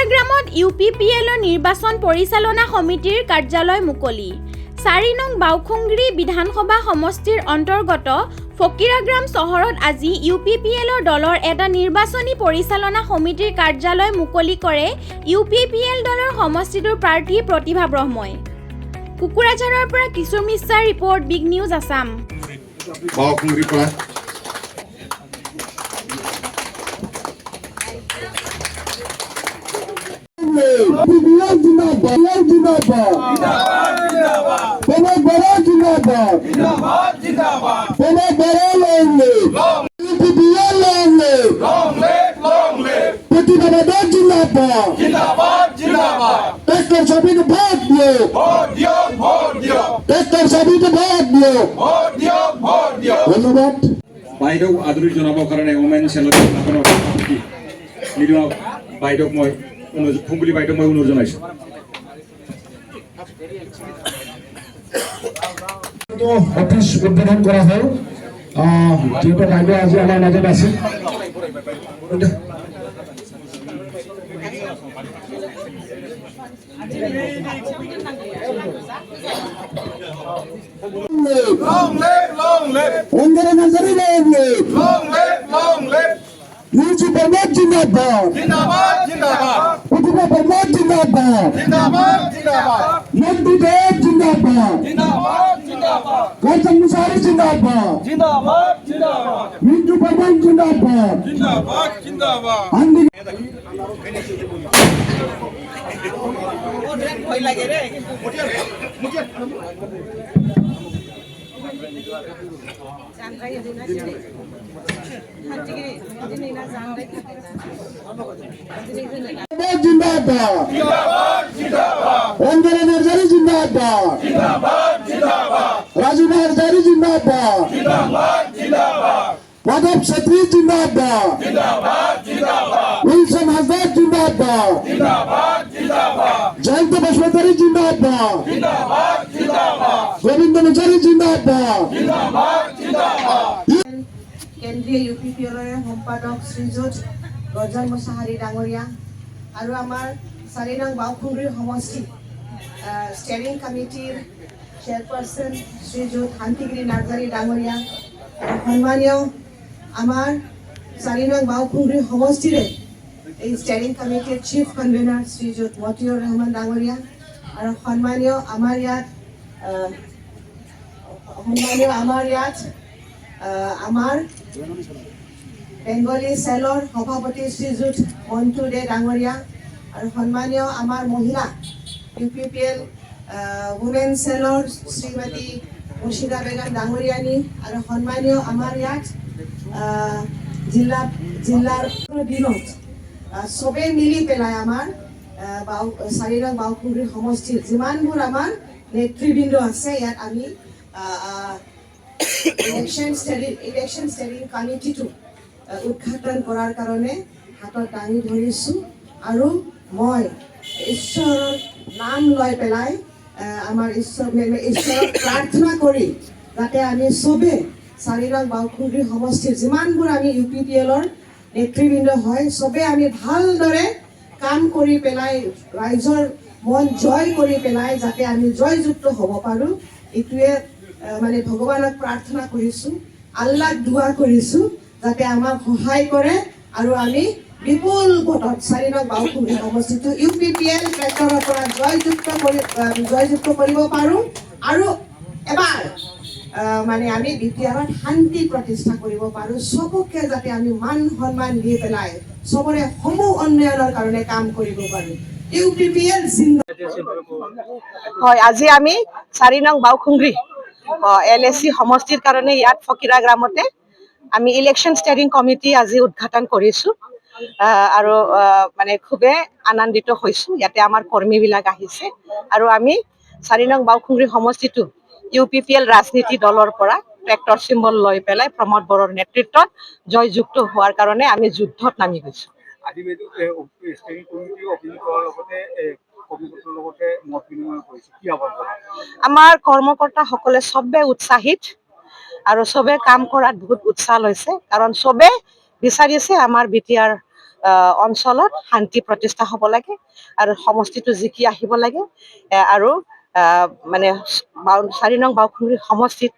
ফকিৰাগ্ৰামত UPPLৰ নিৰ্বাচন পৰিচালনা সমিতিৰ কাৰ্যালয় মুকলি। 4 নং বাউখুংগ্ৰী বিধানসভা সমষ্টিৰ অন্তৰ্গত ফকিৰাগ্ৰাম চহৰত আজি UPPLৰ দলৰ এটা নিৰ্বাচনী পৰিচালনা সমিতিৰ কাৰ্যালয় মুকলি কৰে UPPL দলৰ সমষ্টিটোৰ প্ৰাৰ্থী প্ৰতিভা ব্ৰহ্মই। কুকুৰাঝাৰৰ পৰা কিশোৰ মিশ্ৰাৰ ৰিপৰ্ট, বিগ নিউজ আছাম। ধন্যবাদ। বাইদেউ আদৰি জনাবৰ কাৰণে ওমেন চেলত বাইদেউক মই ফুংগুলি বাইদেউক মই অনুৰোধ জনাইছোঁ। অফিচ উদ্বোধন কৰা হ'ল, যিহেতু বাইদেউ আজি আমাৰ মাজত আছিল। Long live, long live. Ondara Nazari long live. Long live, long live. Yuji Parmat Jindabad. Jindabad, Jindabad. Utiba Parmat Jindabad. Jindabad, Jindabad. Nandi Dev Jindabad. Jindabad, Jindabad. Gautam Musari Jindabad. Jindabad, Jindabad. Mintu Parmat Jindabad. Jindabad, Jindabad. Andi Jindabad. Jindabad, Jindabad. Ondara Nazari Jindabad. Jindabad, Jindabad. Raju Nazari Jindabad. Jindabad, Jindabad. Madhav Shetty Jindabad. Jindabad, Jindabad. Wilson Hazard Jindabad. Jindabad, Jindabad. Jayanta Bashwatari Jindabad. Jindabad, Jindabad. Govinda Nazari Jindabad. Jindabad, Jindabad. কেন্দ্ৰীয় UPPLৰ সম্পাদক শ্ৰীযুত ৰজন মুছাহাৰী ডাঙৰীয়া আৰু আমাৰ 4 নং বাউখুংগ্ৰী সমষ্টি steering কমিটিৰ chairperson শ্ৰীযুত শান্তিগিৰি নাৰ্জাৰী ডাঙৰীয়া আৰু সন্মানীয় আমাৰ 4 নং বাউখুংগ্ৰী সমষ্টিৰে এই ষ্টেৰিং কমিটিৰ চিফ কনভেনাৰ শ্ৰীযুত মতিউৰ ৰহমান ডাঙৰীয়া আৰু সন্মানীয় আমাৰ ইয়াত আমাৰ বেংগলী চেলৰ সভাপতি শ্ৰীযুত মন্টু দে ডাঙৰীয়া আৰু সন্মানীয় আমাৰ মহিলা UPPL উমেন চেলৰ শ্ৰীমতী মুৰ্শিদা বেগম ডাঙৰীয়ানী আৰু সন্মানীয় আমাৰ ইয়াত জিলাৰ দিনত চবেই মিলি পেলাই আমাৰ 4 নং বাউখুংগ্ৰী সমষ্টিৰ যিমানবোৰ আমাৰ নেতৃবৃন্দ আছে ইয়াত আমি ইলেকশ্যন ষ্টেৰিং কমিটিটো উদ্ঘাটন কৰাৰ কাৰণে হাতত দাঙি ধৰিছোঁ আৰু মই ঈশ্বৰৰ নাম লৈ পেলাই আমাৰ ঈশ্বৰক প্ৰাৰ্থনা কৰি যাতে আমি চবে 4 নং বাউখুংগ্ৰী সমষ্টিৰ যিমানবোৰ আমি UPPLৰ নেতৃবৃন্দ হয় চবে আমি ভালদৰে কাম কৰি পেলাই ৰাইজৰ মন জয় কৰি পেলাই যাতে আমি জয়যুক্ত হ'ব পাৰোঁ এইটোৱে মানে ভগৱানক প্ৰাৰ্থনা কৰিছোঁ, আল্লাহক দোৱা কৰিছোঁ যাতে আমাক সহায় কৰে আৰু আমি বিপুল ভোটত 4 নং বাউখুংগ্ৰী সমষ্টিটো UPPL ট্ৰেক্টৰৰ পৰা জয়যুক্ত কৰিব পাৰোঁ আৰু এবাৰ মানে আমি বিটিআৰত শান্তি প্ৰতিষ্ঠা কৰিব পাৰোঁ। চবকে যাতে আমি মান সন্মান দি পেলাই চবৰে সমূহ উন্নয়নৰ কাৰণে কাম কৰিব পাৰোঁ। UPPL হয়, আজি আমি 4 নং বাউখুংগ্ৰী LAC সমষ্টিৰ কাৰণে ইয়াত ফকিৰাগ্ৰামতে আমি ইলেকশ্যন ষ্টেৰিং কমিটি আজি উদ্ঘাটন কৰিছোঁ আৰু মানে খুবেই আনন্দিত হৈছোঁ। ইয়াতে আমাৰ কৰ্মীবিলাক আহিছে আৰু আমি 4 নং বাউখুংগ্ৰী সমষ্টিটো UPPL ৰাজনীতি দলৰ পৰা ট্ৰেক্টৰ চিম্বল লৈ পেলাই প্ৰমোদ বড়োৰ নেতৃত্বত জয়যুক্ত হোৱাৰ কাৰণে আমি যুদ্ধত নামি গৈছোঁ। আমাৰ কৰ্মকৰ্তাসকলে চবে উৎসাহিত আৰু চবে কাম কৰাত বহুত উৎসাহ লৈছে, কাৰণ চবে বিচাৰিছে আমাৰ বিটিআৰ অঞ্চলত শান্তি প্ৰতিষ্ঠা হ'ব লাগে আৰু সমষ্টিটো জিকি আহিব লাগে আৰু মানে 4 নং বাওঁখুংগ্ৰী সমষ্টিত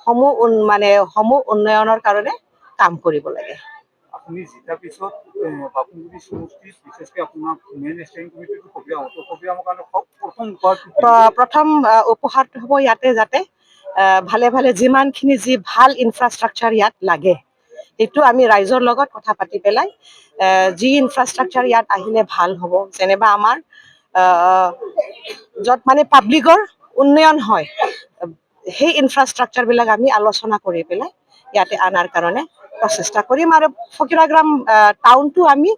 সমূহ উন্নয়নৰ কাৰণে কাম কৰিব লাগে। আপুনি জিতাৰ পিছত বাওঁখুংগ্ৰী সমষ্টিত বিশেষকৈ আপোনাৰ মেইন ষ্টেণ্ডিং কমিটিটো সক্ৰিয়ামৰ কাৰণে প্ৰথম উপহাৰটো হ'ব ইয়াতে যাতে ভালে ভালে যিমানখিনি যি ভাল ইনফ্ৰাষ্ট্ৰাকচাৰ ইয়াত লাগে সেইটো আমি ৰাইজৰ লগত কথা পাতি পেলাই যি ইনফ্ৰাষ্ট্ৰাকচাৰ ইয়াত আহিলে ভাল হ'ব যেনেবা আমাৰ য'ত মানে পাব্লিকৰ উন্নয়ন হয় সেই ইনফ্ৰাষ্ট্ৰাকচাৰবিলাক আমি আলোচনা কৰি পেলাই ইয়াতে অনাৰ কাৰণে প্ৰচেষ্টা কৰিম আৰু ফকিৰাগ্ৰাম টাউনটো আমি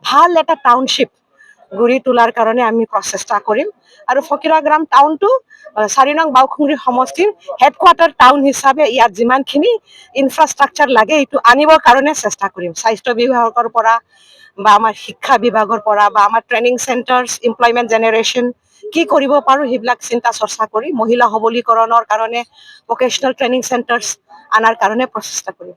ভাল এটা টাউনশ্বিপ গঢ়ি তোলাৰ কাৰণে আমি প্ৰচেষ্টা কৰিম আৰু ফকিৰাগ্ৰাম টাউনটো 4 নং বাওঁখুংগ্ৰী সমষ্টিৰ হেডকোৱাৰ্টাৰ টাউন হিচাপে ইয়াত যিমানখিনি ইনফ্ৰাষ্ট্ৰাকচাৰ লাগে এইটো আনিবৰ কাৰণে চেষ্টা কৰিম। স্বাস্থ্য বিভাগৰ পৰা বা আমাৰ শিক্ষা বিভাগৰ পৰা বা আমাৰ ট্ৰেইনিং চেণ্টাৰ্ছ এমপ্লয়মেণ্ট জেনেৰেশ্যন কি কৰিব পাৰোঁ সেইবিলাক চিন্তা চৰ্চা কৰি মহিলা সবলীকৰণৰ কাৰণে ভকেশ্যনেল ট্ৰেইনিং চেণ্টাৰ্ছ আনাৰ কাৰণে প্ৰচেষ্টা কৰিম।